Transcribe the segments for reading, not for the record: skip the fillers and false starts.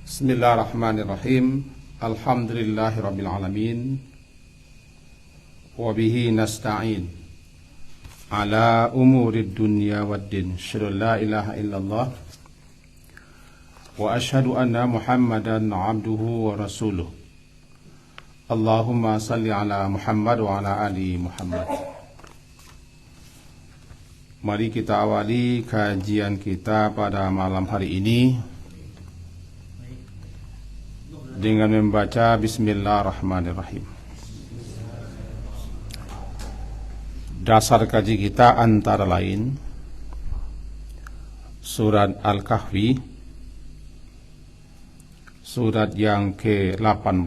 Bismillahirrahmanirrahim. Alhamdulillahirabbil alamin. Wa bihi nasta'in ala umurid dunya waddin. Asyhadu la ilaha illallah wa asyhadu anna Muhammadan abduhu wa rasuluh. Allahumma salli ala Muhammad wa ala ali Muhammad. Mari kita awali kajian kita pada malam hari ini dengan membaca Bismillahirrahmanirrahim. Dasar kaji kita antara lain surat Al-Kahfi, surat yang ke-18,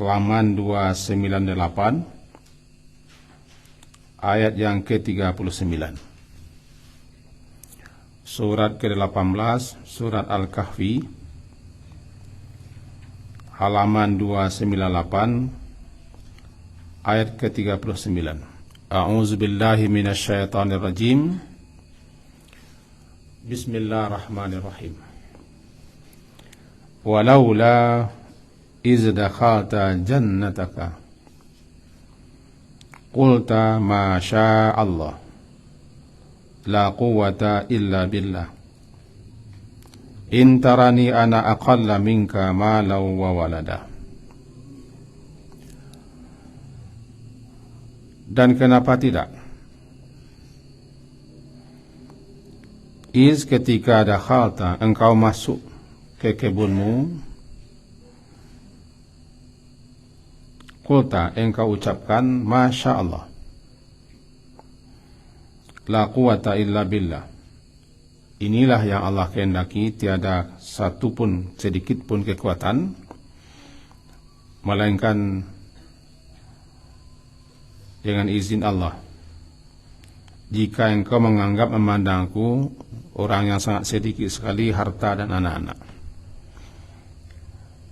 halaman 298, ayat yang ke-39. Surat ke-18, surat Al-Kahfi, halaman 298, ayat ke-39. A'udzubillahi minasyaitonir rajim. Bismillahirrahmanirrahim. Walaula iz dakhalta jannataka qulta ma syaa Allah la quwwata illa billah in tarani ana aqalla minka malan wa walada. Dan kenapa tidak? Iz ketika dakhalta engkau masuk ke kebunmu, qulta engkau ucapkan masya Allah, la quwata illa billah. Inilah yang Allah kehendaki, tiada satu pun sedikit pun kekuatan melainkan dengan izin Allah. Jika engkau menganggap memandangku orang yang sangat sedikit sekali harta dan anak-anak.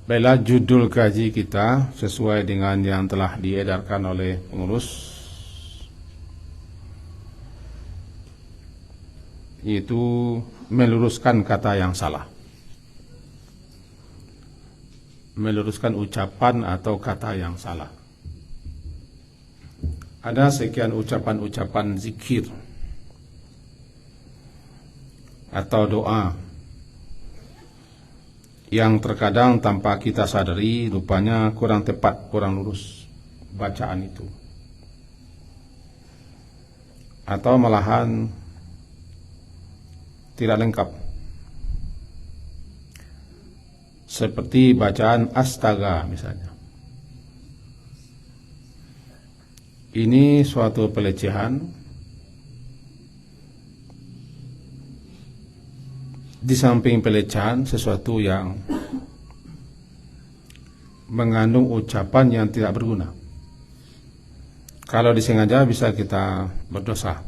Baiklah, judul kaji kita sesuai dengan yang telah diedarkan oleh pengurus, yaitu meluruskan kata yang salah, meluruskan ucapan atau kata yang salah. Ada sekian ucapan-ucapan zikir atau doa yang terkadang tanpa kita sadari rupanya kurang tepat, kurang lurus bacaan itu, atau malahan tidak lengkap, seperti bacaan astaga misalnya. Ini suatu pelecehan, di samping pelecehan sesuatu yang mengandung ucapan yang tidak berguna. Kalau disengaja bisa kita berdosa.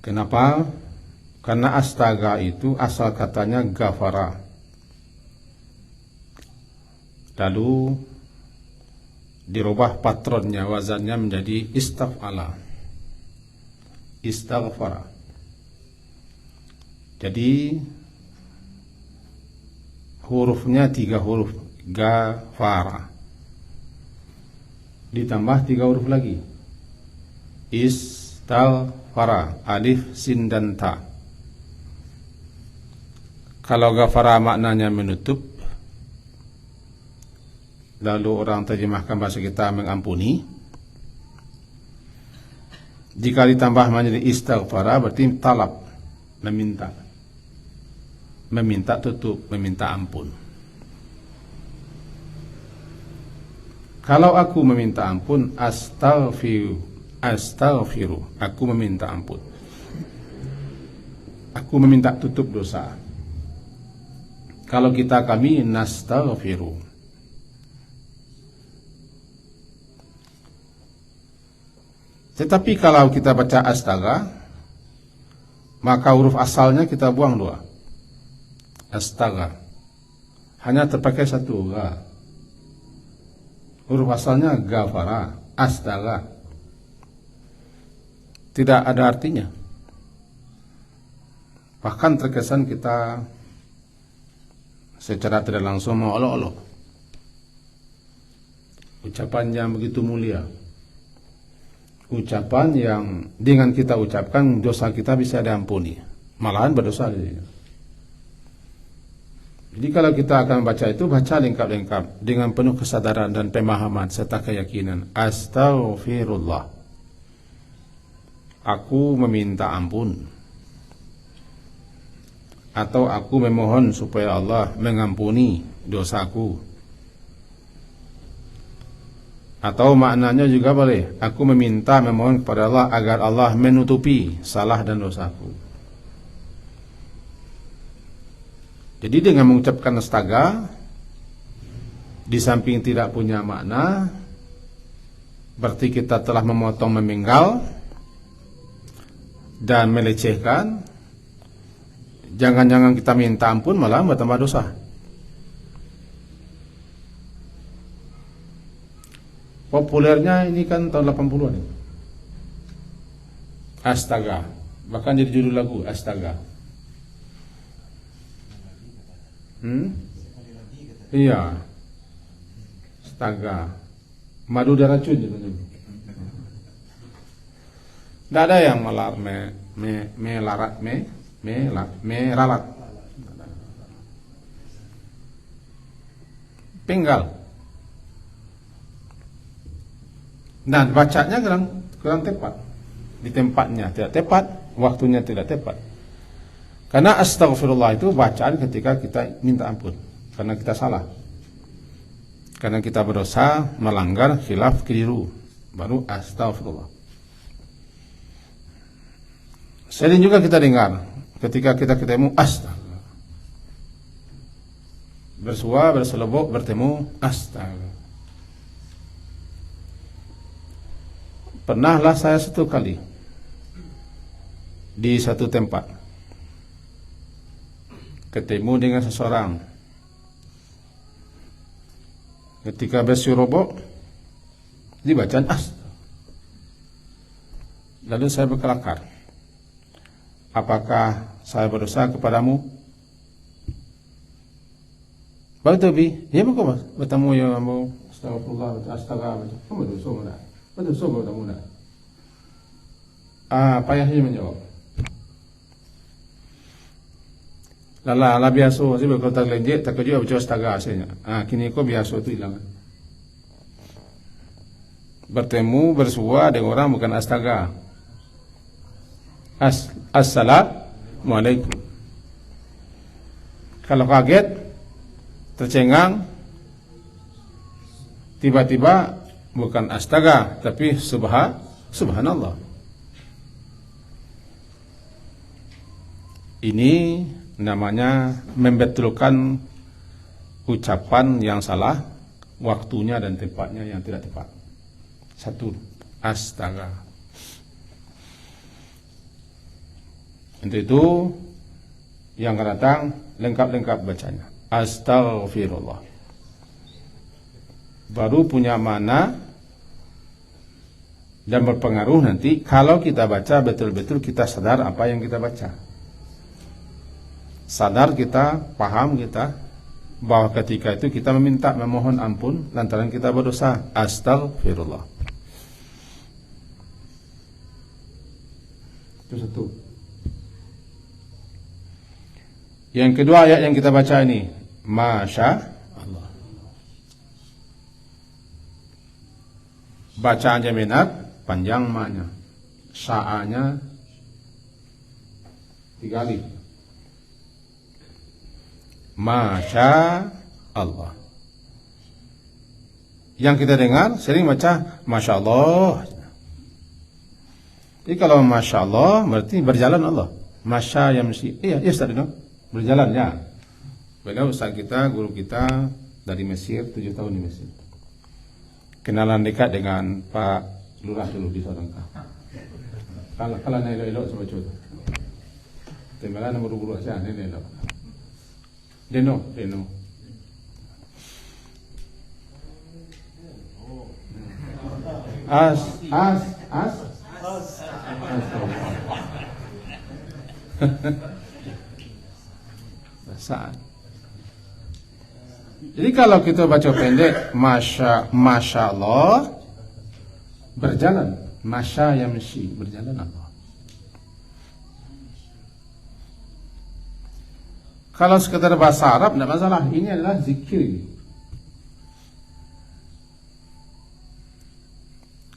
Kenapa? Karena astaga itu asal katanya gafara, lalu dirubah patronnya, wazannya menjadi istaf'ala, istaghfara. Jadi hurufnya 3 huruf, gafara, ditambah 3 huruf lagi, istaghfara, alif, sin, dan ta. Kalau gafara maknanya menutup, lalu orang terjemahkan bahasa kita mengampuni. Jika ditambah menjadi istighfara berarti talab, meminta, meminta tutup, meminta ampun. Kalau aku meminta ampun, astaghfiru, aku meminta ampun, aku meminta tutup dosa. Kalau kami nastaghfiru. Tetapi kalau kita baca astaga, maka huruf asalnya kita buang 2. Astaga, hanya terpakai 1 ga. Huruf asalnya gafara, astaga, tidak ada artinya. Bahkan terkesan kita secara tidak langsung mengolok-olok. Ucapan yang begitu mulia. Ucapan yang dengan kita ucapkan dosa kita bisa diampuni. Malahan berdosa. Jadi kalau kita akan baca itu, baca lengkap-lengkap dengan penuh kesadaran dan pemahaman serta keyakinan. Astaghfirullah. Aku meminta ampun. Atau aku memohon supaya Allah mengampuni dosaku. Atau maknanya juga boleh, aku memohon kepada Allah agar Allah menutupi salah dan dosaku. Jadi dengan mengucapkan astaga, di samping tidak punya makna, berarti kita telah memotong, memenggal dan melecehkan. Jangan-jangan kita minta ampun malah bertambah dosa. Populernya ini kan tahun 80-an. Astaga. Bahkan jadi judul lagu, Astaga. Iya. Astaga. Madu dan racun. Tidak ada yang meralat. Penggal. Nah, bacanya kurang tepat. Di tempatnya tidak tepat, waktunya tidak tepat. Karena astagfirullah itu bacaan ketika kita minta ampun, karena kita salah, karena kita berdosa, melanggar, khilaf, keliru, baru astagfirullah. Sering juga kita dengar ketika kita ketemu astaga, bersua, berselobok, bertemu astaga. Pernahlah saya satu kali di satu tempat ketemu dengan seseorang. Ketika berselobok, dibacaan astaga. Lalu saya berkelakar. Apakah saya berdosa kepadamu? Baru Tobi, ya bukan mas, bertemu ya kamu, astagfirullah, astaga, kamu berdosa mana? Berdosa bertemu mana? Payahnya menjawab. Lala biasa, saya berkata lenjek, tak kerja berdosa astaga asalnya. Kini kau biasa itu hilang. Bertemu bersua dengan orang bukan astaga. Assalamualaikum. Kalau kaget, tercengang, tiba-tiba bukan astaga, tapi subhanallah. Ini namanya membetulkan ucapan yang salah, waktunya dan tempatnya yang tidak tepat. Satu, astaga. Untuk itu yang akan datang lengkap-lengkap bacanya. Astaghfirullah. Baru punya makna dan berpengaruh nanti kalau kita baca betul-betul kita sadar apa yang kita baca. Sadar kita, paham kita bahwa ketika itu kita memohon ampun lantaran kita berdosa. Astaghfirullah. Itu satu. Yang kedua ayat yang kita baca ini, Masya Allah. Bacaannya minat, panjang maknya. Sa'anya 3 kali. Masya Allah. Yang kita dengar sering baca Masya Allah. Jadi kalau Masya Allah berarti berjalan Allah. Masya yang mesti, iya tadi dong. Berjalan ya. Beliau ustaz kita, guru kita dari Mesir, 7 tahun di Mesir. Kenalan dekat dengan Pak Lurah dulu di Sorongka. Kalau elok-elok sama cuy. Tembalan nomor guru aja, elok. Deno. Perasaan. Jadi kalau kita baca pendek, Masya Allah, berjalan. Masya yamshi, berjalan Allah. Kalau sekedar bahasa Arab, tidak masalah. Ini adalah zikir.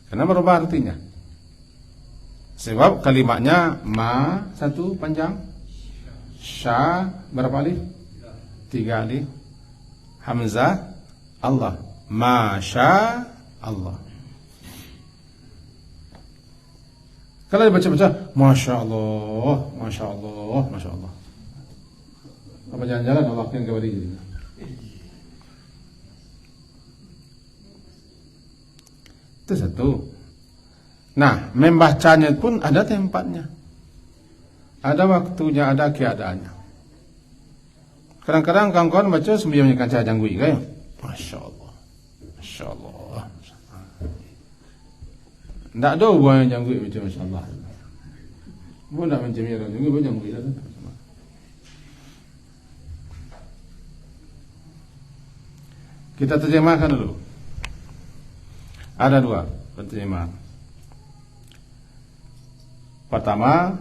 Karena berubah artinya. Sebab kalimatnya ma satu panjang, sya berapa alif? 3 alif. Hamzah Allah. Masya Allah. Kalau dibaca-baca, Masya Allah, Masya Allah, Masya Allah. Apa jalan-jalan Allah yang kembali jadi? Itu satu. Nah, membacanya pun ada tempatnya. Ada waktunya, ada keadaannya. Kadang-kadang kawan-kawan baca sambil menyekan cahaya janggui, kan? Masya Allah, Masya Allah. Tak ada hubungan yang janggui macam Masya Allah. Pun tak macam yang janggui, pun janggui lah. Kita terjemahkan dulu. Ada 2 terjemahan. Pertama,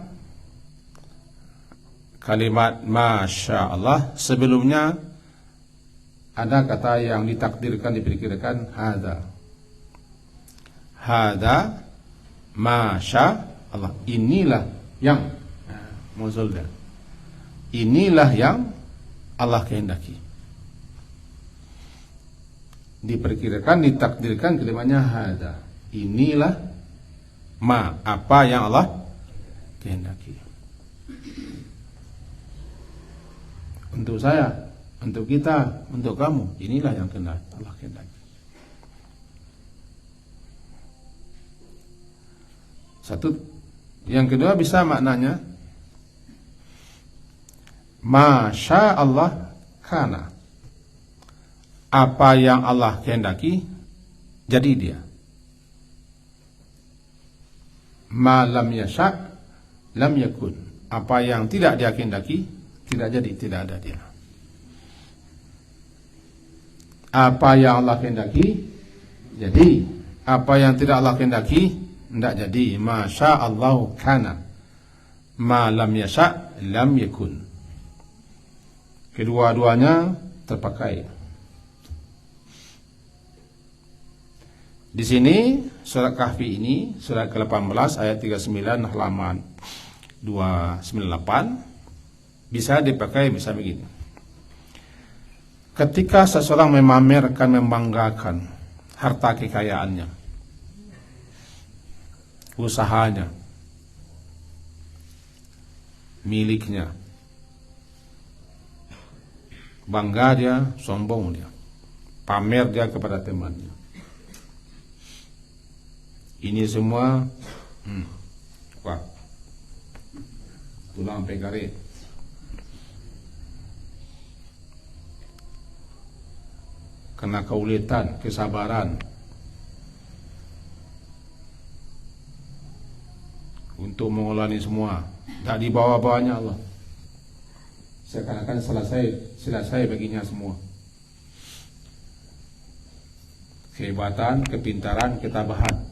kalimat Masya Allah sebelumnya ada kata yang ditakdirkan, diperkirakan hada. Hada Masya Allah. Inilah yang mauzulnya. Inilah yang Allah kehendaki. Diperkirakan, ditakdirkan kalimatnya hada. Inilah ma, apa yang Allah kehendaki. Untuk saya, untuk kita, untuk kamu, inilah yang Allah kehendaki. Satu. Yang kedua bisa maknanya Masya Allah kana. Apa yang Allah kehendaki jadi dia. Ma lam yasha lam yakun. Apa yang tidak dia kehendaki tidak jadi, tidak ada dia. Apa yang Allah kehendaki jadi. Apa yang tidak Allah kehendaki tidak jadi. Masya Allah kana. Ma lam yasha lam yakun. Kedua-duanya terpakai. Di sini surat Kahfi ini surat ke-18 ayat 39 halaman 298 bisa dipakai bisa begini. Ketika seseorang memamerkan, membanggakan harta kekayaannya, usahanya, miliknya, bangga dia, sombong dia, pamer dia kepada temannya. Ini semua wah, tulang pekare. Kena keulitan, kesabaran untuk mengolah ini semua. Tak dibawa-bawanya Allah. Seakan-akan selesai baginya semua. Kehebatan, kepintaran, ketabahan,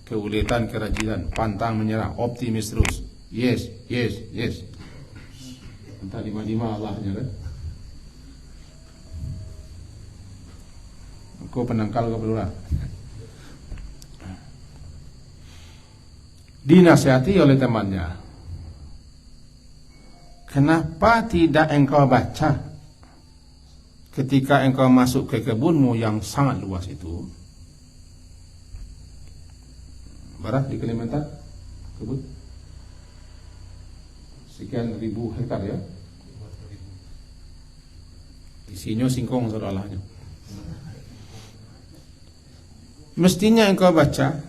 keulitan, kerajinan, pantang menyerah, optimis terus. Yes, yes, yes. Entah di mana Allahnya kan. Aku penangkal ke pelurah. Dinasihati oleh temannya. Kenapa tidak engkau baca ketika engkau masuk ke kebunmu yang sangat luas itu? Barah di Kalimantan kebun sekian ribu hektar ya. Isinya singkong seolah-olahnya. Mestinya engkau baca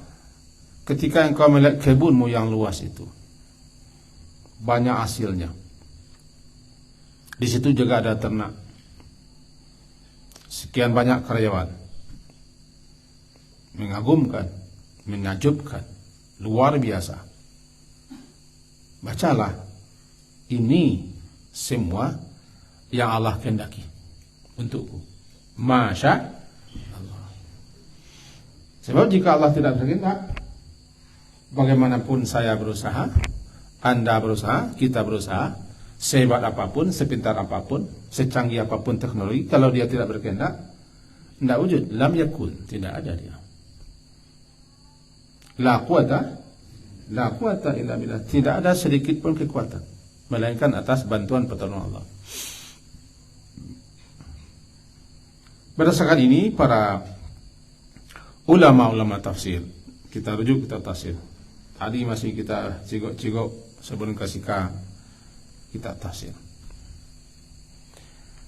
ketika engkau melihat kebunmu yang luas itu. Banyak hasilnya. Di situ juga ada ternak. Sekian banyak karyawan. Mengagumkan, menakjubkan, luar biasa. Bacalah, ini semua yang Allah kehendaki untukku. Masya Allah. Sebab jika Allah tidak berkehendak, bagaimanapun saya berusaha, Anda berusaha, kita berusaha, sehebat apapun, sepintar apapun, secanggih apapun teknologi, kalau dia tidak berkehendak, tidak wujud. Lam yakun, tidak ada dia. La quwata illa billah. Tidak ada sedikit pun kekuatan, melainkan atas bantuan pertolongan Allah. Berdasarkan ini, para ulama-ulama tafsir, kita rujuk kitab tafsir. Tadi masih kita cigok-cigok sebelum kasih kitab tafsir.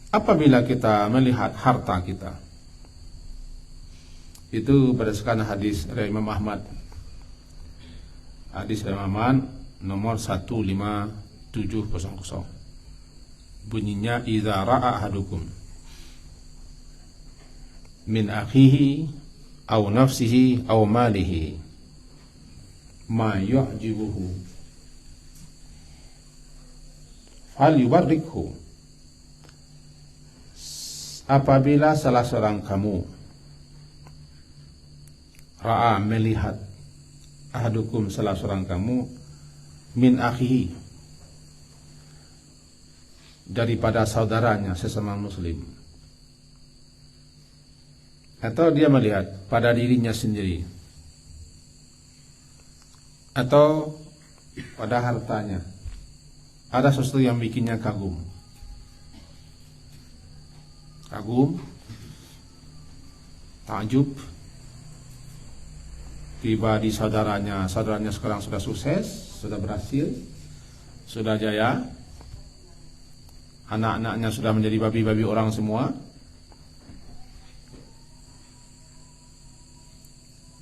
Apabila kita melihat harta kita, itu berdasarkan hadis dari Imam Ahmad. Hadis dari Imam Ahmad nomor 15700. Bunyinya, idza ra'a ahadukum min akhihi aw nafsihi aw malihi ma yu'jibuhu fal yubarrikhu. Apabila salah seorang kamu ra'a, melihat, ahadukum, salah seorang kamu, min akhihi, daripada saudaranya sesama muslim, atau dia melihat pada dirinya sendiri, atau pada hartanya ada sesuatu yang bikinnya kagum, takjub, tiba di saudaranya sekarang sudah sukses, sudah berhasil, sudah jaya, anak-anaknya sudah menjadi babi-babi orang semua,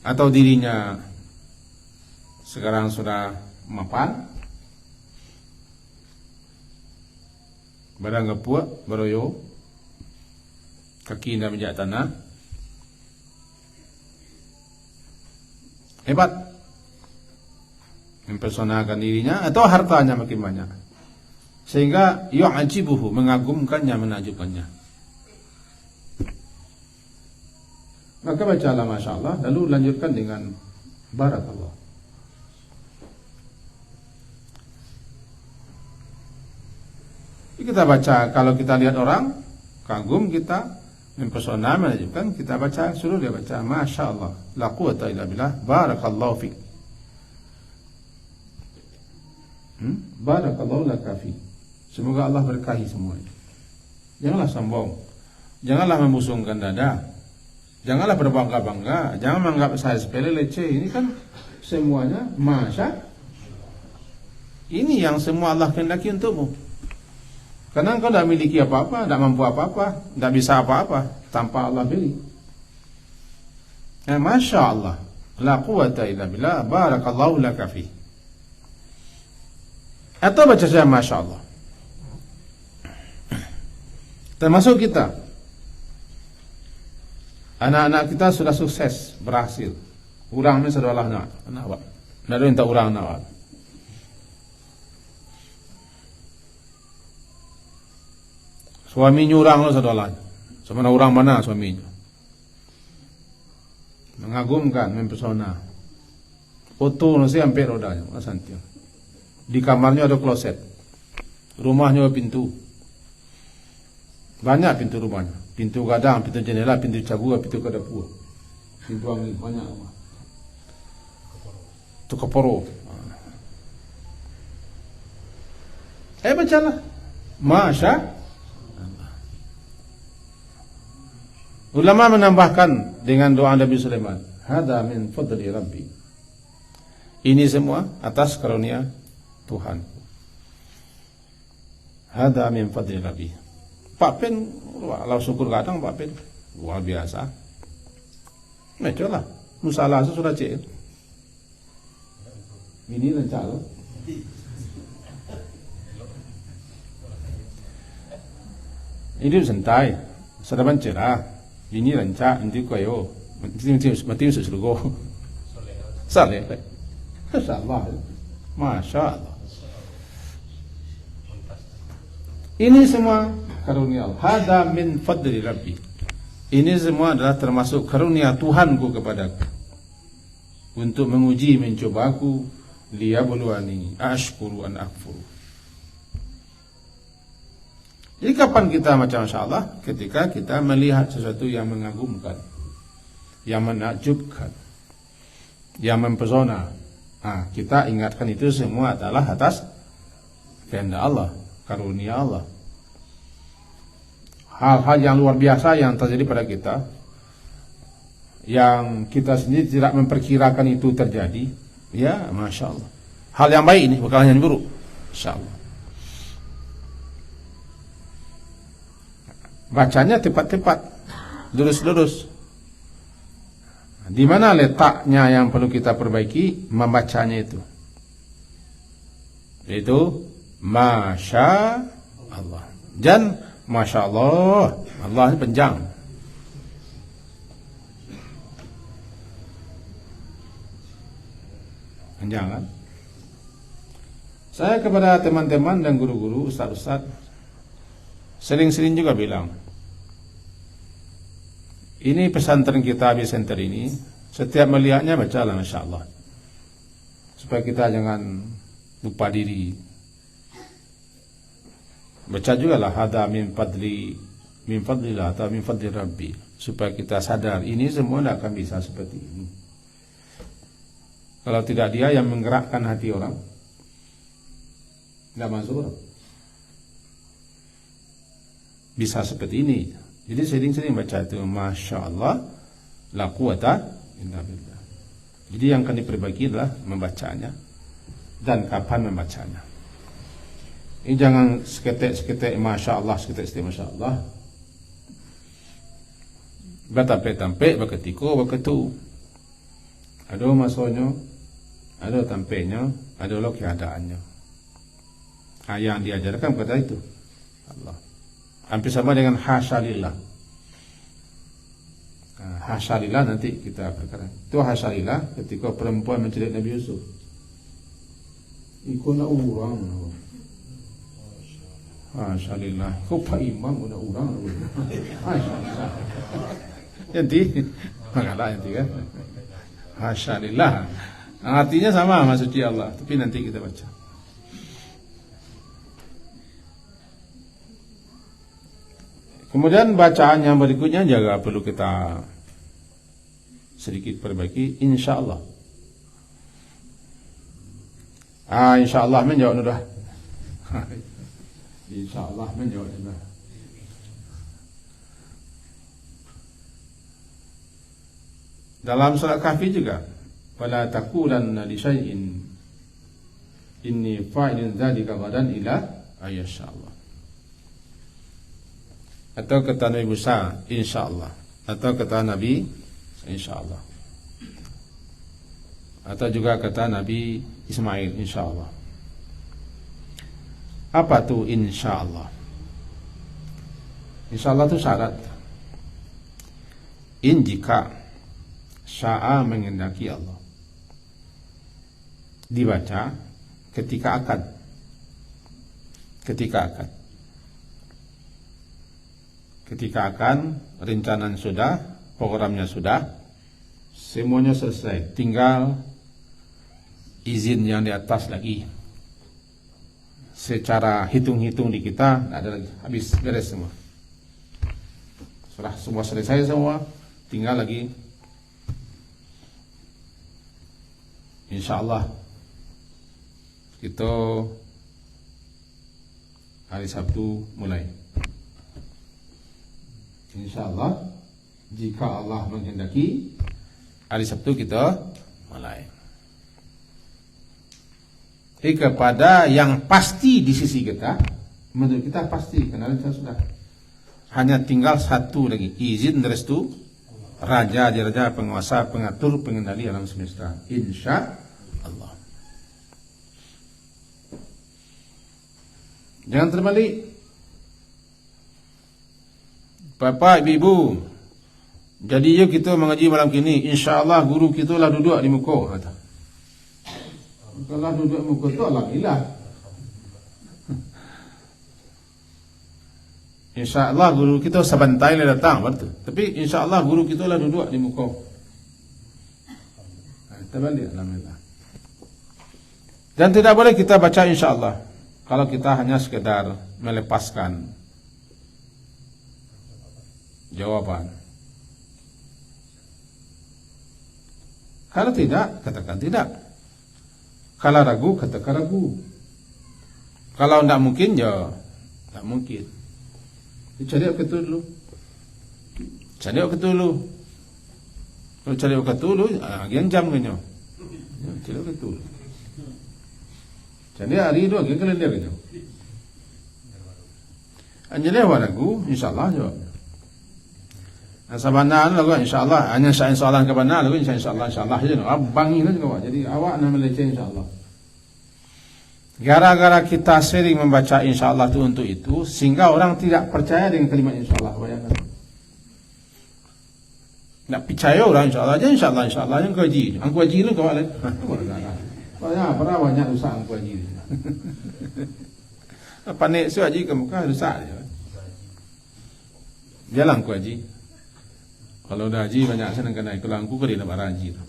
atau dirinya sekarang sudah mapan, badan gepuak, beroyo, kaki tidak menjak tanah, hebat, mempersonakan dirinya, atau hartanya makin banyak, sehingga yu'ajibuhu, mengagumkannya, menakjubkannya. Maka bacalah Masya Allah, lalu lanjutkan dengan Barakallah. Kita baca, kalau kita lihat orang kagum, kita mempesona, menakjubkan, kita baca, suruh dia baca Masya Allah, la quwata illa billah, barakallahu fiik, barakallahu laka fi. Semoga Allah berkahi semuanya. Janganlah sombong, janganlah membusungkan dada, janganlah berbangga-bangga, jangan menganggap saya sepele, leceh. Ini kan semuanya Masya. Ini yang semua Allah kehendaki untukmu. Karena engkau tidak memiliki apa-apa, tidak mampu apa-apa, tidak bisa apa-apa tanpa Allah beri. Ya, Masya Allah, la quwata illa billah, barakallahu laka fi. Atau baca saja Masya Allah. Termasuk kita, anak-anak kita sudah sukses, berhasil. Urang ni sadolah nak awak. Nak minta urang nak awak. Suaminya urang lo sadolah. Sama orang mana suaminya? Mengagumkan, mempesona. Foto nasi hampir rodanya, asantia. Di kamarnya ada kloset. Rumahnya ada pintu. Banyak pintu rumahnya. Pintu gadang, pintu jendela, pintu cabua, pintu kedapur, pintu angin, banyak. Itu keporo. Bacalah Masya Allah. Ulama menambahkan dengan doa Nabi Sulaiman, hada min fadli Rabbi. Ini semua atas karunia Tuhan. Hada min fadli Rabbi. Pak Pen, kalau syukur kadang Pak Pen luar biasa. Mecolah, musalah sudah cek. Ini rencana. Ini santai, sedang cerah. Ini rencana, nanti koyo, mati surga. Saleh, Masya Allah, Masya Allah. Ini semua karunia Allah. Hada min fadli Rabbi. Ini semua adalah termasuk karunia Tuhanku kepadaku untuk menguji, mencobaku, liyabluwani ashkuru an akfuru. Jadi kapan kita macam Masya Allah? Ketika kita melihat sesuatu yang mengagumkan, yang menakjubkan, yang mempesona. Nah, kita ingatkan itu semua adalah atas kehendak Allah, karunia Allah. Hal-hal yang luar biasa yang terjadi pada kita, yang kita sendiri tidak memperkirakan itu terjadi, ya Masya Allah. Hal yang baik ini, bukan yang buruk, Masya Allah. Bacanya tepat-tepat, lurus-lurus. Di mana letaknya yang perlu kita perbaiki? Membacanya itu. Yaitu Masya Allah. Dan Masya Allah, Allah ini panjang. Panjang kan? Saya kepada teman-teman dan guru-guru, ustaz-ustaz, sering-sering juga bilang, ini pesantren kita Abi Center ini, setiap melihatnya bacalah Masya Allah, supaya kita jangan lupa diri. Baca juga lah hada min fadlillah atau min fadli Rabbi, supaya kita sadar ini semua tidak akan bisa seperti ini. Kalau tidak dia yang menggerakkan hati orang, tidak masuk orang bisa seperti ini. Jadi sering-sering baca itu Masya Allah, la quwata illa billah. Jadi yang akan diperbaiki adalah membacanya dan kapan membacanya. Ini jangan seketik Masya Allah, seketik Masya Allah. Batampe-tampe, baketiko, baketu. Ada masanya, ada tampenya, ada lo keadaannya. Yang diajarkan pada itu Allah. Hampir sama dengan hasyalillah. Hasyalillah nanti kita berkata. Itu hasyalillah ketika perempuan menculik Nabi Yusuf. Ikut nak orang. Hasyalillah. Kau pak imam nak orang. Hasyalillah. Nanti mengalah nanti kan. Hasyalillah. Artinya sama maksudnya Allah. Tapi nanti kita baca. Kemudian bacaan yang berikutnya juga perlu kita sedikit perbaiki, insyaallah. Insyaallah menjawab sudah. Insyaallah menjawab sudah. Dalam surat Kahfi juga, wala taqulanna li syai'in inni fa'ilun dzalika ghadan ila ayyashallah. Atau kata Nabi Musa, insyaallah. Atau kata Nabi, insyaallah. Atau juga kata Nabi Ismail, insyaallah. Apa tuh insyaallah? Insyaallah itu syarat. Jika sya'a menghendaki Allah, dibaca ketika akan. Ketika akan, rencananya sudah, programnya sudah, semuanya selesai. Tinggal izin yang di atas lagi. Secara hitung-hitung di kita, tidak ada lagi. Habis, beres semua. Sudah semua selesai semua, tinggal lagi. InsyaAllah kita hari Sabtu mulai. InsyaAllah jika Allah menghendaki hari Sabtu kita mulai. Kepada yang pasti di sisi kita, menurut kita pasti, karena kita sudah hanya tinggal satu lagi, izin restu Raja, Raja, penguasa, pengatur, pengendali alam semesta. InsyaAllah. Jangan terbalik. Bapak, ibu, jadi yuk kita mengaji malam kini. InsyaAllah guru kita lah duduk di muka. Kalau duduk muka tu alhamdulillah. Insya Allah guru kita sebentar lah datang betul. Tapi insya Allah guru kita lah duduk di muka. Kita balik alhamdulillah. Dan tidak boleh kita baca insya Allah kalau kita hanya sekedar melepaskan jawaban. Kalau tidak, katakan tidak. Kalau ragu, katakan ragu. Kalau tidak mungkin, ya tidak mungkin. Cari waktu dulu. Cari waktu dulu. Kalau cari waktu dulu, agian jam kan? Cari waktu dulu. Cari hari itu, agian kalender kan? Anjali awak ragu, insyaAllah jawab. Sabana lagu insyaallah hanya insyaallah ke bana lagu insyaallah je abang ini juga jadi awak nak membaca insyaallah. Gara-gara kita sering membaca insyaallah itu untuk itu sehingga orang tidak percaya dengan kalimat insyaallah. Bayangkan. Nak percaya orang insyaallah yang kaji. Ang kaji lu kau leh. Banyak dosa ang kaji. Panik suaji ke muka dosa dia. Jalan kaji. Kalau dah haji banyak senang kena ikut langku ke dia nak haji tu.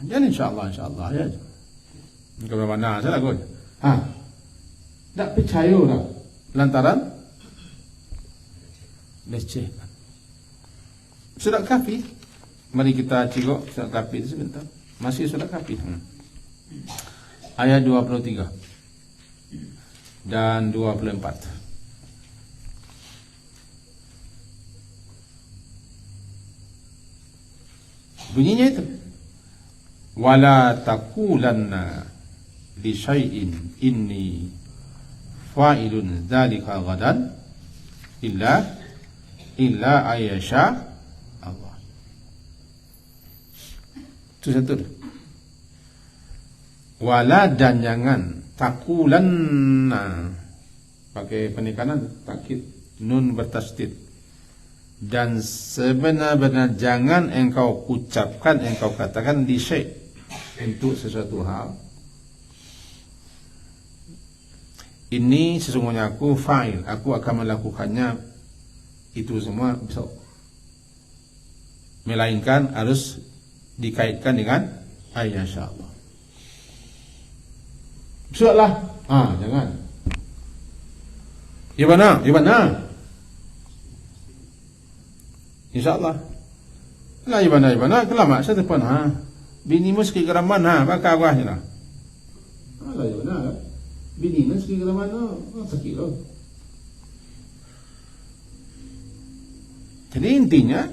Jadi insyaallah ya. Ke mana salah kot. Tak percaya dah. Lantaran leceh. Surat Kahfi. Mari kita cikgu surat Kahfi itu sebentar. Masih surat Kahfi. Ayat 23 dan 24. Bunyinya itu wala taqulanna li syai'in inni fa'ilun dzalika ghadan illa ayyasha Allah. Itu satu. Wala dan jangan taqulanna pakai penekanan takkid nun bertasydid. Dan sebenar-benar jangan engkau ucapkan, engkau katakan di syai' untuk sesuatu hal. Ini sesungguhnya aku fa'il, aku akan melakukannya itu semua besok. Melainkan harus dikaitkan dengan insyaAllah. Besoklah. Jangan. Gimana? InsyaAllah. Lah ibana kelama saya depan bini meski geraman maka awah je lah. Lah ibana bini meski geraman sakit loh. Jadi intinya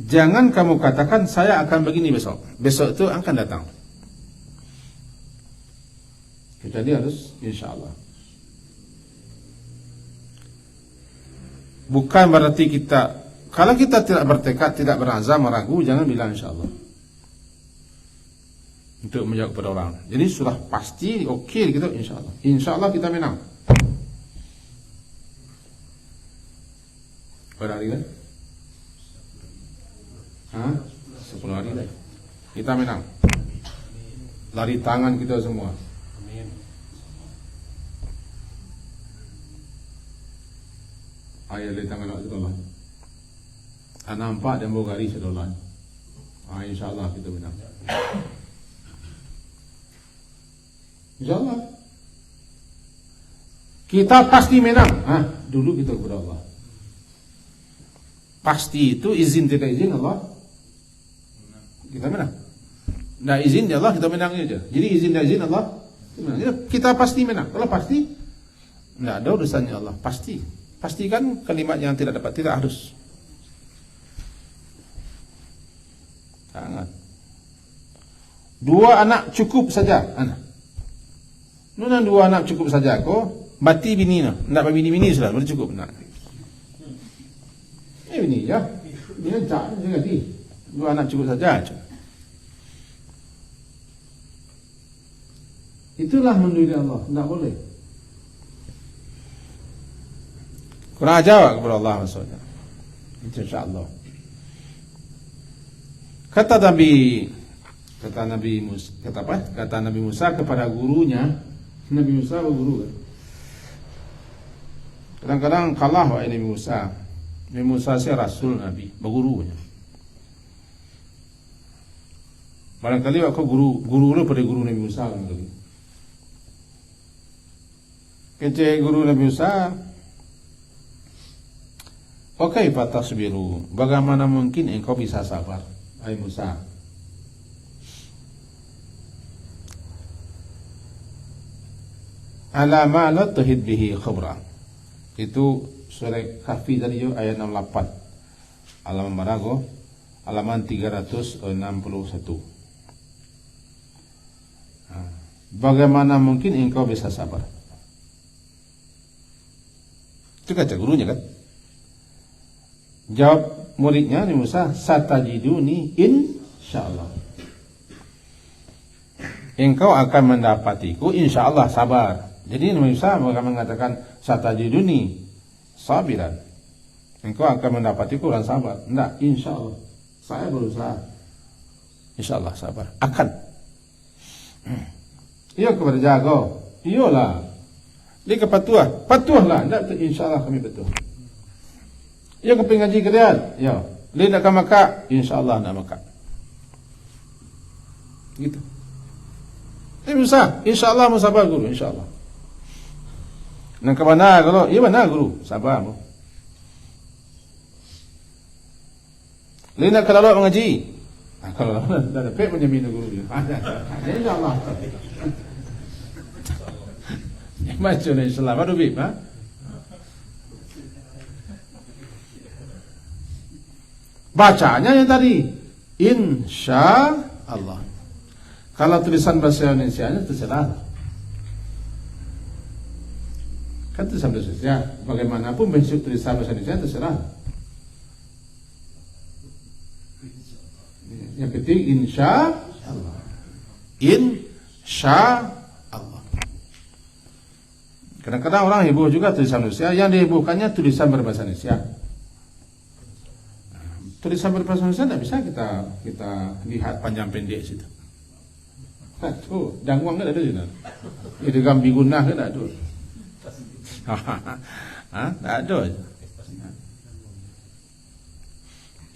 jangan kamu katakan saya akan begini besok. Besok itu akan datang. Jadi harus insyaAllah. Bukan berarti kita, kalau kita tidak bertekad, tidak berazam, meragu, jangan bilang insyaAllah untuk menjawab kepada orang. Jadi sudah pasti okey gitu insyaAllah. InsyaAllah kita menang. Berapa hari kan? 10 hari dah. Kita menang. Lari tangan kita semua. Ayat dari tangan Allah Ta'ala. Nampak dan bergari sedolan. InsyaAllah kita menang. InsyaAllah. Kita pasti menang. Dulu kita kepada Allah. Pasti itu izin tidak izin Allah. Kita menang. Nah izin Allah kita menang aja. Jadi izin dan izin Allah kita pasti menang. Kalau pasti tidak ada urusannya Allah. Pasti. Pastikan kalimat yang tidak dapat, tidak harus. Sangat. 2 anak cukup saja. Nuna 2 anak cukup saja. Kau mati bini nak. Nak bini sudah, boleh cukup nak. Bini ya. Bini tak, jangan di. 2 anak cukup saja. Itulah menduduki Allah. Tidak boleh. Kurang jawab kepada Allah maksudnya. InsyaAllah. Kata Nabi Musa kepada gurunya. Nabi Musa guru kan? Kadang-kadang kalah wa Nabi Musa. Nabi Musa si rasul Nabi, bergurunya. Barangkali aku guru lu pada guru Nabi Musa barangkali. Kece guru Nabi Musa, oke fatasbiru. Bagaimana mungkin engkau bisa sabar, hai Musa? Ala ma la tuhid bihi khubra. Itu surah Kahfi tadi ayat 68. Halaman Barago, halaman 361. Bagaimana mungkin engkau bisa sabar? Itu kata gurunya kan. Jawab muridnya Nabi Musa, satajiduni insyaallah. Engkau akan mendapatiku insyaallah, sabar. Jadi Nabi Musa mengatakan satajiduni sabiran. Engkau akan mendapatiku orang sabar. Enggak, insyaallah. Saya berusaha. Insyaallah sabar. Akan. Iya kepada jago. Iyalah. Dia kepatuah. Patuahlah. Enggak, insyaallah kami betul. Iya ke ngaji kalian. Ya. Dia nak ke Makkah. Insyaallah nak Makkah. Gitu. Ini bisa. Insyaallah mau sabar guru. Insyaallah. Nak ke mana kalau? Iya mana guru. Sabar mu. Dia nak kalau mengaji. Kalau dah dapat menjamin guru dia. Ada. Insyaallah. Macam ni Islam baru bib, ha? Bacanya yang tadi insya Allah. Kalau tulisan bahasa Indonesia-nya terserah. Kan tulisan bahasa Indonesia, bagaimanapun bentuk tulisan bahasa Indonesia terserah. Yang penting insya Allah. Insya Allah. Kadang-kadang orang heboh juga tulisan Indonesia, yang dihebohkannya tulisan berbahasa Indonesia. Tulisan berbahasa Indonesia tidak bisa kita lihat panjang pendek situ. Tuh, dangwang kan ada di sana. Itu gambi gunah kan ada. Hah? Tak ada.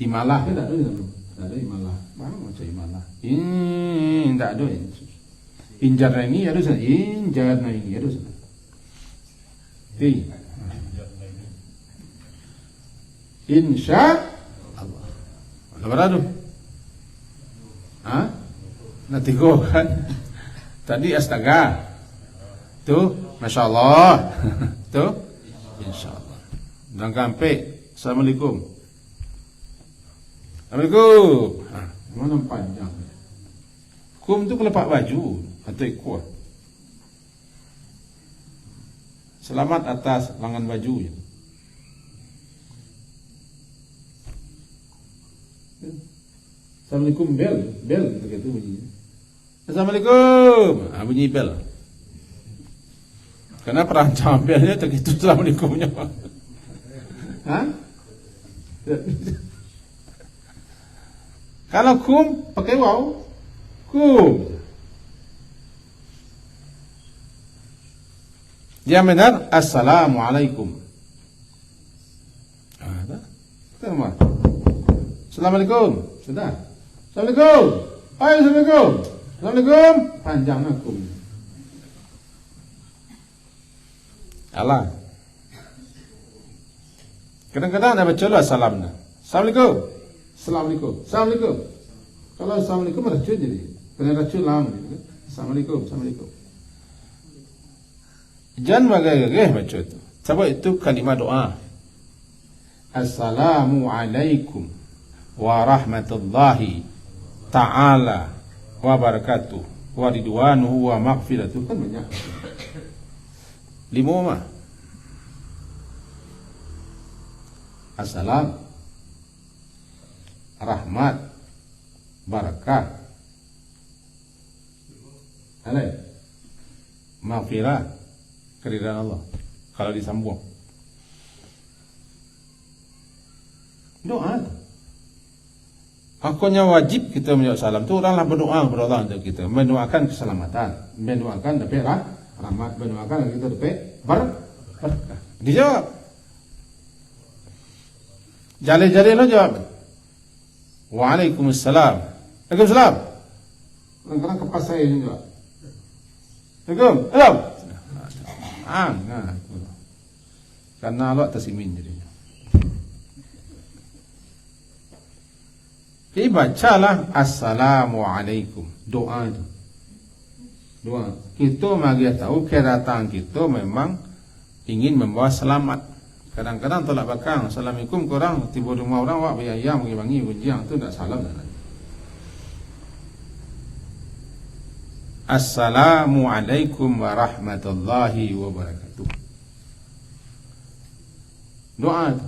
Imalah kan ada di sana. Tak ada imalah. Mana macam imalah? Tak ada. Injarna ini ada di sana. Injarna ini ada di sana. Insya Allah. Apa beradu? Hah? Nanti go kan? Tadi astaga. Tuh, masya Allah. Tuh, insya Allah. Dan sampai. Assalamualaikum. Assalamualaikum. Mana panjang? Kum tu kelepak baju atau ikut. Selamat atas lengan baju. Assalamualaikum, bel begitu bunyinya. Assalamualaikum, bunyi bel. Karena perancang belnya begitu assalamualaikumnya. Hah? Kalau kum pakai waw, kum. Dia benar, assalamualaikum. Ada? Terima. Assalamualaikum. Sudah. Assalamualaikum. Hai, assalamualaikum. Assalamualaikum. Panjang aku. Allah. Kadang-kadang ada baca lah salamnya. Assalamualaikum. Assalamualaikum. Assalamualaikum. Kalau assalamualaikum racun jadi. Kena racun lama gitu. Assalamualaikum. Assalamualaikum. Jangan bagay-bagay baca itu. Sebab itu kalimat doa. Assalamualaikum warahmatullahi ta'ala wabarakatuh wa ridwanuhu wa maghfiratuh. Kan banyak. 5 mah. Assalam, rahmat, barakah, maghfirah, keridhaan Allah. Kalau disambung doa. Haknya wajib kita menjawab salam itu oranglah berdoa kepada Allah untuk kita, mendoakan keselamatan, mendoakan dapat rahmat, mendoakan kita dapat berkah. Dijawab Jale-jale lo jawab. Waalaikumsalam. Waalaikumsalam. Kadang-kadang kepas saya ini jawab. Waalaikumsalam. Karena Allah tersimin jadinya. Jadi bacalah Assalamualaikum. Doa itu. Doa. Kita magi tahu kedatangan kita memang ingin membawa selamat. Kadang-kadang tolak belakang. Assalamualaikum korang tiba rumah orang wak bayar bangi gunjang tu tak salam dah. Assalamualaikum warahmatullahi wabarakatuh. Doa itu.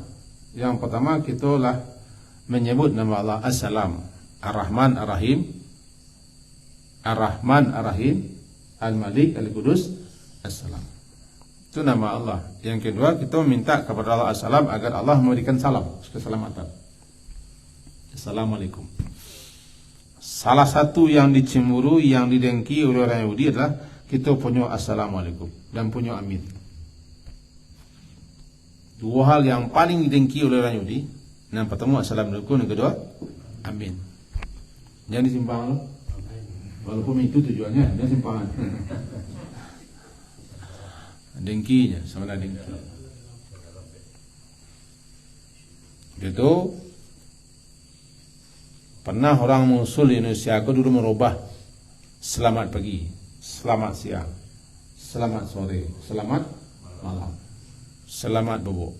Yang pertama kita lah menyebut nama Allah As-Salam, Ar-Rahman Ar-Rahim, Ar-Rahman Ar-Rahim, Al-Malik Al-Qudus As-Salam. Itu nama Allah. Yang kedua, kita minta kepada Allah As-Salam agar Allah memberikan salam, keselamatan. Assalamualaikum. Salah satu yang dicemburu, yang didengki oleh orang Yahudi adalah kita punya Assalamualaikum dan punya Amin. Dua hal yang paling didengki oleh orang Yahudi. Yang pertama Assalamualaikum, yang kedua Amin. Jangan disimpang. Walaupun itu tujuannya, jangan simpangan. Dengkinya, sama dengki. Itu pernah orang Musul di Indonesia aku dulu merubah selamat pagi, selamat siang, selamat sore, selamat malam, selamat bobo.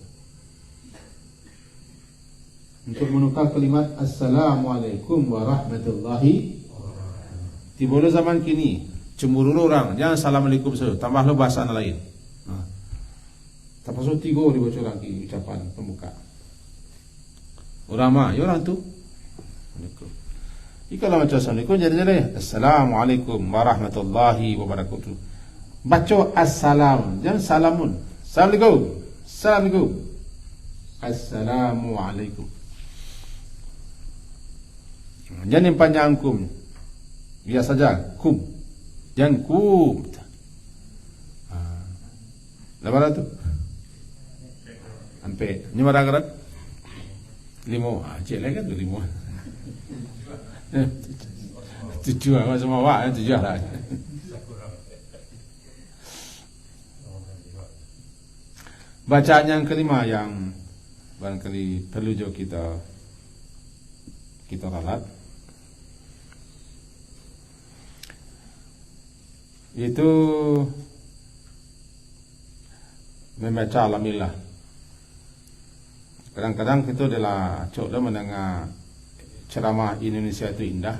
Untuk menukar kalimat Assalamualaikum warahmatullahi wabarakatuh. Tiba zaman kini cemburu orang, jangan Assalamualaikum saja, tambahlah bahasa lain. Terpaksa 3 dibaca lagi ucapan pembuka. Orang mah, ya orang tu. Ikalah macam Assalamualaikum jadi Assalamualaikum warahmatullahi wabarakatuh. Baca Assalam, jangan Salamun. Assalamualaikum. Assalamualaikum. Assalamualaikum. Jangan panjang kum. Biasa saja kum. Jangan kum. Lepas tu sampai ni marah gerak 5 cik lagi kan 5 7 apa semua wak 7 lah. Bacaan yang kelima yang barangkali perlu juga kita ralat, itu membaca Alhamdulillah. Kadang-kadang kita adalah coba mendengar ceramah Indonesia itu indah.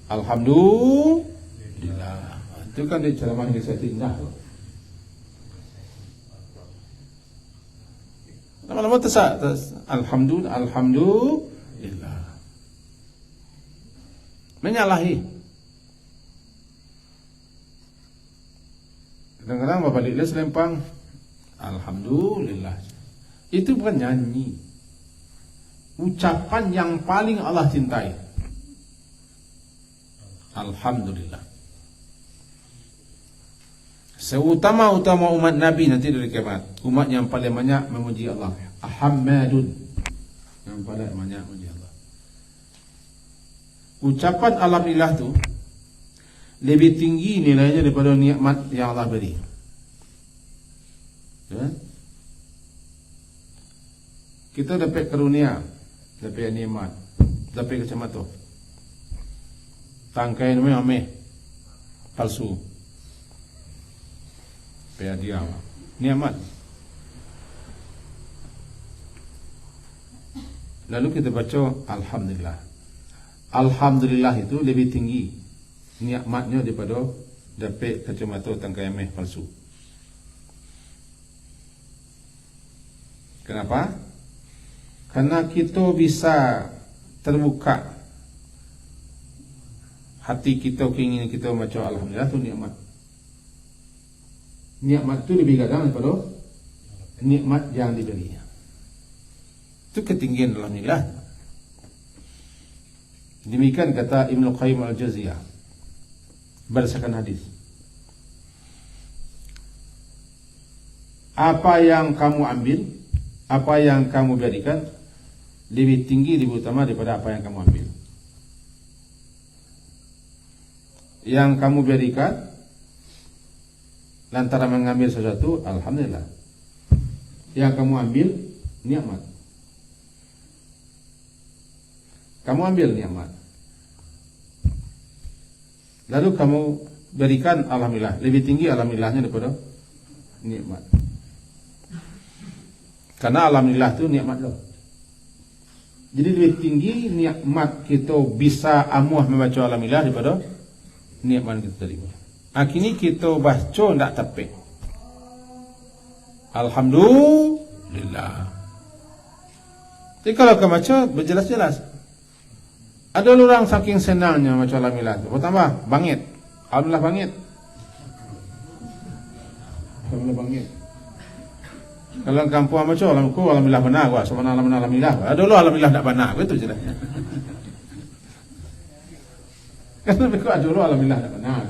Alhamdulillah. Itu kan dia ceramah Indonesia itu indah. Lama-lama tersak. Alhamdulillah. Menyalahi. Kadang-kadang berbalik dia selempang Alhamdulillah. Itu bukan nyanyi. Ucapan yang paling Allah cintai. Alhamdulillah. Seutama-utama umat Nabi nanti dari kiamat, umat yang paling banyak memuji Allah. Ahmadun. Yang paling banyak memuji Allah. Ucapan Alhamdulillah tu lebih tinggi nilainya daripada nikmat yang Allah beri. Ya? Kita dapat karunia, dapat nikmat, dapat kecamatan. Tangkai namanya ameh palsu. Paya diam. Nikmat. Lalu kita baca Alhamdulillah. Alhamdulillah itu lebih tinggi nikmatnya daripada dapat kacamata tangkai ameh palsu. Kenapa? Karena kita bisa terbuka hati kita, keinginan kita baca Alhamdulillah itu nikmat. Nikmat itu lebih gadang daripada nikmat yang diberi. Itu ketinggian Alhamdulillah. Demikian kata Ibnu Qayyim Al-Jauziyah berdasarkan hadis. Apa yang kamu ambil, apa yang kamu berikan lebih tinggi, lebih utama daripada apa yang kamu ambil. Yang kamu berikan lantaran mengambil sesuatu, alhamdulillah. Yang kamu ambil, nikmat. Kamu ambil nikmat, lalu kamu berikan, alhamdulillah. Lebih tinggi alhamdulillahnya daripada nikmat. Karena alhamdulillah itu nikmat loh. Jadi lebih tinggi nikmat kita bisa amuah membaca alhamdulillah daripada nikmat kita terima. Akhirnya kita baca tidak tepi. Alhamdulillah. Jadi kalau kamu baca berjelas-jelas. Ada orang saking senangnya baca alhamdulillah itu. Pertama, bangit. Alhamdulillah bangit. Alhamdulillah bangit. Kalau kampung baca alhamdulillah benar gua, subhanallah alhamdulillah. Ada orang alhamdulillah tak benar, betul je dah. Karena mereka ada orang alhamdulillah tak benar.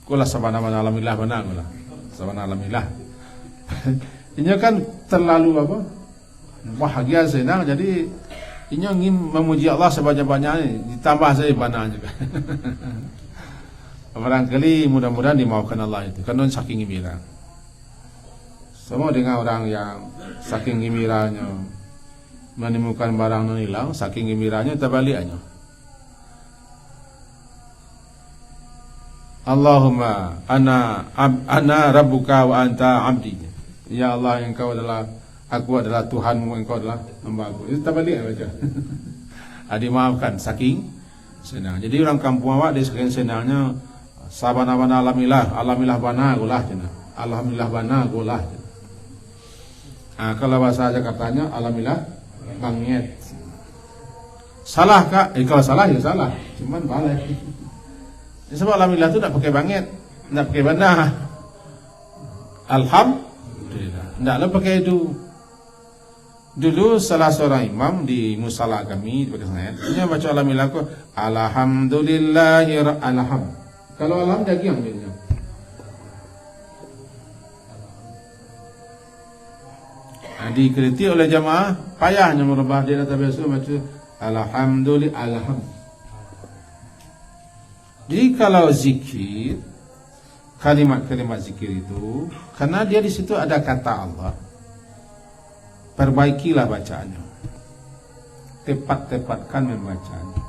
Kulah subhanallah alhamdulillah benar kulah. Subhanallah alhamdulillah. Ini kan terlalu apa? Bahagia senang, jadi ini ingin memuji Allah sebanyak-banyaknya, ditambah saya benar juga. Barangkali mudah-mudahan dimaukan Allah itu, karena saking gembira. Semua dengan orang yang saking gembiranya menemukan barang yang hilang, saking gembiranya terbaliknya. Allahumma ana rabbuka wa anta abdi. Ya Allah, engkau adalah, aku adalah Tuhanmu, engkau adalah hamba-Ku. Itu terbalik baca. Dimaafkan saking senang. Jadi orang kampung awak dia saking senangnya sabana-bana alhamdulillah bana gulah cenah. Alhamdulillah bana gulah. Kalau bahasa Jakartanya alhamdulillah bangit. Salah kak? Kalau salah ya salah. Cuman balik. Sebab alhamdulillah itu tak pakai bangit, tak pakai bana. Alhamdulillah. Taklah pakai itu. Dulu salah seorang imam di musala kami di Pakistan, dia baca alhamdulillah ko alhamdulillahir alham. Kalau alham daging dia. Dikritik oleh jamaah, payahnya merubah dia kata biasa baca alhamdulillah alham. Jadi kalau zikir, kalimat-kalimat zikir itu, karena dia di situ ada kata Allah, perbaikilah bacaannya, tepat-tepatkan membacanya.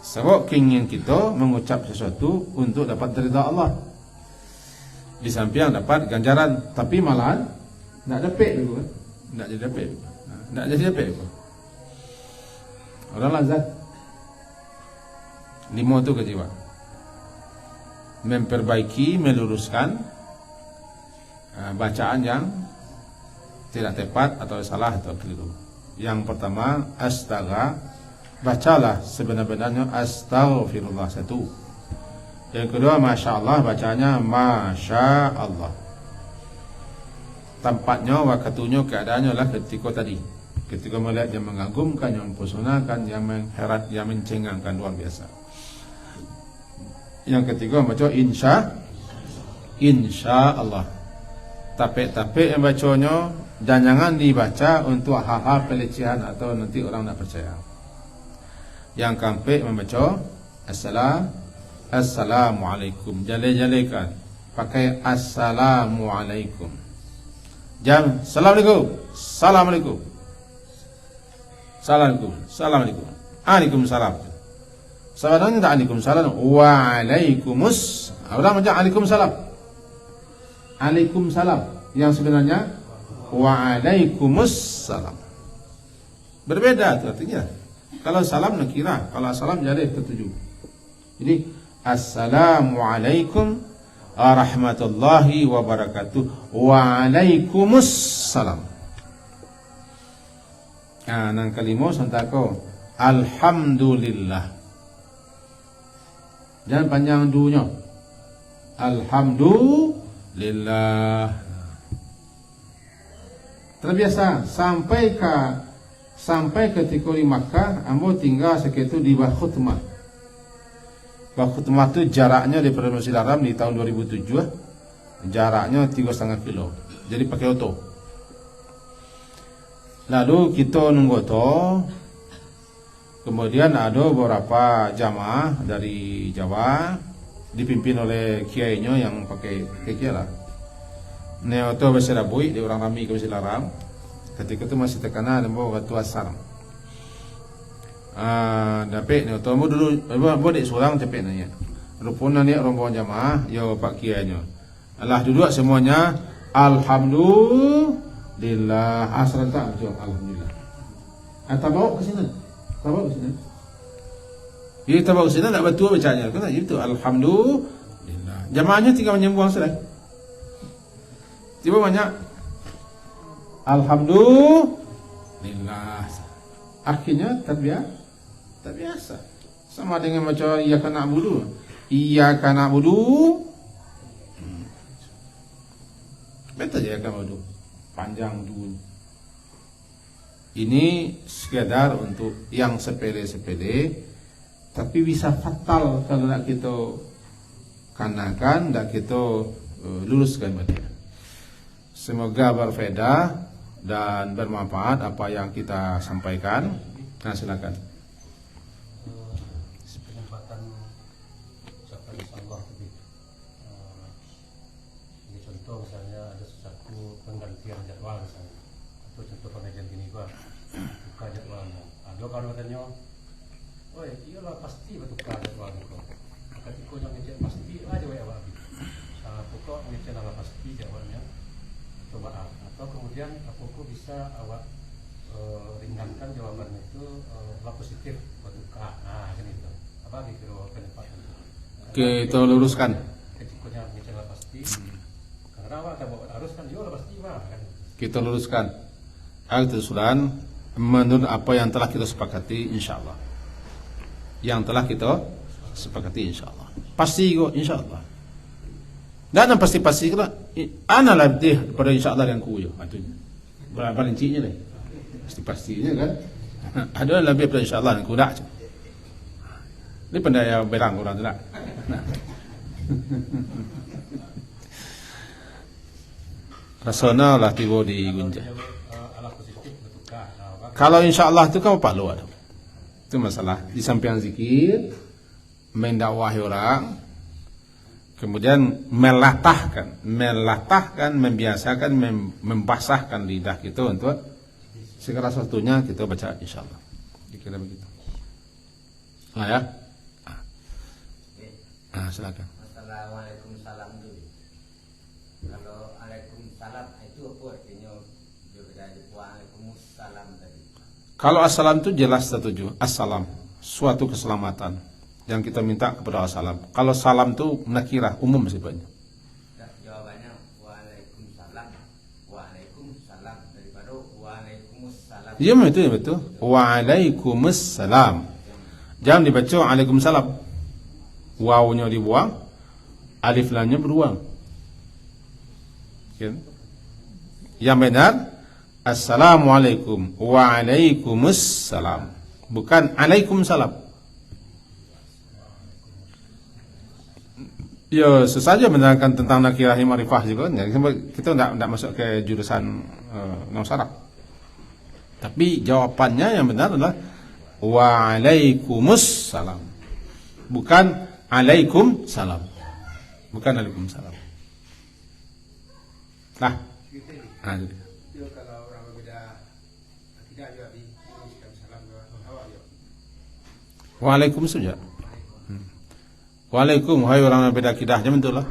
Sebab keinginan kita mengucap sesuatu untuk dapat ridha Allah, di samping dapat ganjaran, tapi malahan nak dapat dulu, nak jadi dapat, nak jadi dapat. Orang lazat 5 itu kejiwa, memperbaiki, meluruskan bacaan yang tidak tepat atau salah atau keliru. Yang pertama, astaga, bacalah sebenar-benarnya astaghfirullah 1. Yang kedua, masya Allah, bacanya masya Allah. Tempatnya, waktunya, keadaannya lah ketika tadi, ketika melihat yang mengagumkan, yang mempesonakan, yang mengherat, yang mencengangkan, luar biasa. Yang ketiga, baca insya Allah. Tapi yang bacanya dan jangan dibaca untuk hal-hal pelecehan atau nanti orang tak percaya. Yang keempat, membaca assalamualaikum. Jale-jalekan pakai assalamualaikum. Jam assalamualaikum, assalamualaikum, assalamualaikum, assalamualaikum, waalaikumsalam. Sebenarnya tak waalaikumsalam, waalaikumus. Orang macam waalaikumsalam, waalaikumsalam. Yang sebenarnya waalaikumsalam. Berbeda itu artinya. Kalau salam nakirah, kalau salam jadi ketujuh. Jadi assalamualaikum warahmatullahi wabarakatuh. Waalaikumsalam. Nang kelima santako alhamdulillah. Jangan panjang dunya. Alhamdulillah. Terbiasa sampai ketika di Makkah, ambo tinggal sekitar di Bakhutmah. Bakhutmah itu jaraknya dari Masjidil Haram di tahun 2007, jaraknya 3,5 kilo. Jadi pakai auto. Lalu kita nunggu to. Kemudian ada beberapa jamaah dari Jawa dipimpin oleh kiainya yang pakai kiai lah. Neo to bahasa Labui, di orang Rami ke bahasa Larang. Ketika itu masih terkenal dengan waktu asar. Dapat neo to dulu, boleh seorang dapat nanya. Rupanya ni rombongan jamaah, yo pak kiainya. Allah duduk semuanya. Alhamdulillah. Asal tak jawab alhamdulillah. Atau bawa ke sini. Bawa ke sini. Kita bawa ke sini tak betul bacanya. Kena itu alhamdulillah. Jamaahnya tinggal menyembah saja. Tiba banyak alhamdulillah. Akhirnya tak biasa. Sama dengan macam iyyaka na'budu. Iyyaka na'budu. Betul je iyyaka na'budu. Panjang dulu. Ini sekedar untuk yang sepele-sepele, tapi bisa fatal kalau nak kita kanakan, nak kita luruskan dia. Semoga berfaedah dan bermanfaat apa yang kita sampaikan. Nah, silakan. Penempatan ucapan insyaallah tadi. Ini contoh misalnya ada sesuatu penggantian jadwal misalnya. Atau contoh pengajian gini gua buka jadwalnya. Ada kalau katanya, "Oi, iyalah pasti bertukar jadwal kau." Maka tiko yang ngecek pasti aja wae awak. Pokok ngecek ala pasti jadwalnya. Coba atau kemudian aku bisa awak ringankan jawabannya itu positif bertukar. Nah, kan itu. Apa gitu penempatan. Kita luruskan. Ketiknya ngecek ala pasti. Karena awak tak harus kan iyalah pasti mah kan. Kita luruskan. Al-Tusulan menurut apa yang telah kita sepakati, insyaallah. Yang telah kita sepakati, insyaallah. Pasti kok, insyaallah. Dan pasti-pasti kena ana lebih pada insyaallah yang kuyo. Artinya berapa rincinya ni? Pasti-pastinya kan. Ada lebih pada insyaallah yang kuda. Ini pendaya berang orang tu tak. Rasanya lah tiba di gunjang. Kalau insyaallah itu kan apa lu ada? Itu masalah. Di samping zikir, mendakwahi orang, kemudian melatahkan, membiasakan, membasahkan lidah kita untuk segala sesuatunya kita baca insyaallah. Dikira begitu. Ya. Silakan. Assalamualaikum salam dulu. Kalau Waalaikumsalam itu apa artinya? Dari Waalaikumsalam tadi. Kalau assalam itu jelas setuju. Assalam, suatu keselamatan yang kita minta kepada assalam. Kalau salam itu nakirah, umum sifatnya. Jawabannya Waalaikumsalam. Waalaikumsalam daripada Waalaikumsalam. Ya betul. Waalaikumsalam. Jangan dibaca Waalaikumsalam. Wawunya dibuang, alif lamnya berbuang. Yang benar Assalamualaikum. Waalaikumsalam. Bukan Alaikumsalam. Ya, sesaja menerangkan tentang nakirah ma'rifah juga. Kita tidak masuk ke jurusan nausaraf. Tapi jawabannya yang benar adalah Waalaikumsalam. Bukan Alaikumsalam. Bukan Alaikumsalam. Nah. Jadi. Kalau orang berbeda akidah juga diucapkan salam awak ya. Waalaikumsalam. Waalaikum, hai orang yang beda akidah, macam itulah.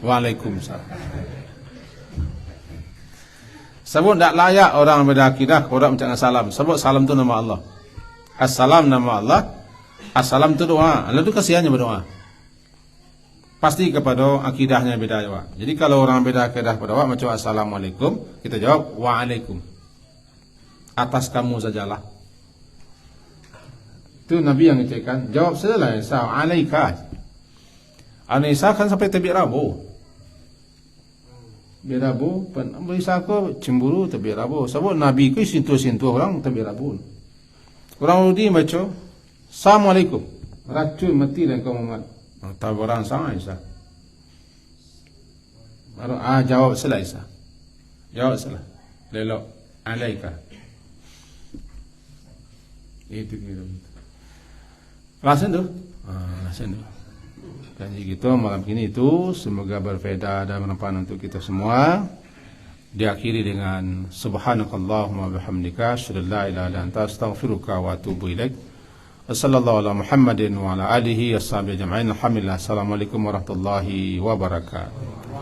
Waalaikumsalam. Sebut tak layak orang yang beda akidah orang mengucapkan salam. Sebut salam itu nama Allah. Assalam nama Allah. Assalam itu doa. Lalu kasihannya berdoa. Pasti kepada akidahnya beda juga. Jadi kalau orang beda akidah pada awak macam assalamualaikum, kita jawab waalaikum. Atas kamu sajalah. Itu Nabi yang ngecekkan. Jawab sajalah Isa alaika. Isa kan sampai tebi Rabu. Tebi Rabu, Isa ko cemburu tebi Rabu. Sebab Nabi ku sentuh-sentuh orang tebi Rabu. Orang Yahudi baca Assalamualaikum. Racun mati dan kau Muhammad. Tahu orang sama Isa. Baru jawab salah Isa. Jawab salah. Lelok alaika. Itu gitu. Rasain tuh. Rasain tuh. Jadi gitu malam ini itu semoga berfaedah dan bermanfaat untuk kita semua. Diakhiri dengan subhanakallahumma bihamdika asyhadu an la ilaha illa anta astaghfiruka wa atubu ilaik. Wassallallahu ala Muhammadin wa ala alihi washabihi ajma'in. Alhamdulillah. Assalamualaikum warahmatullahi wabarakatuh.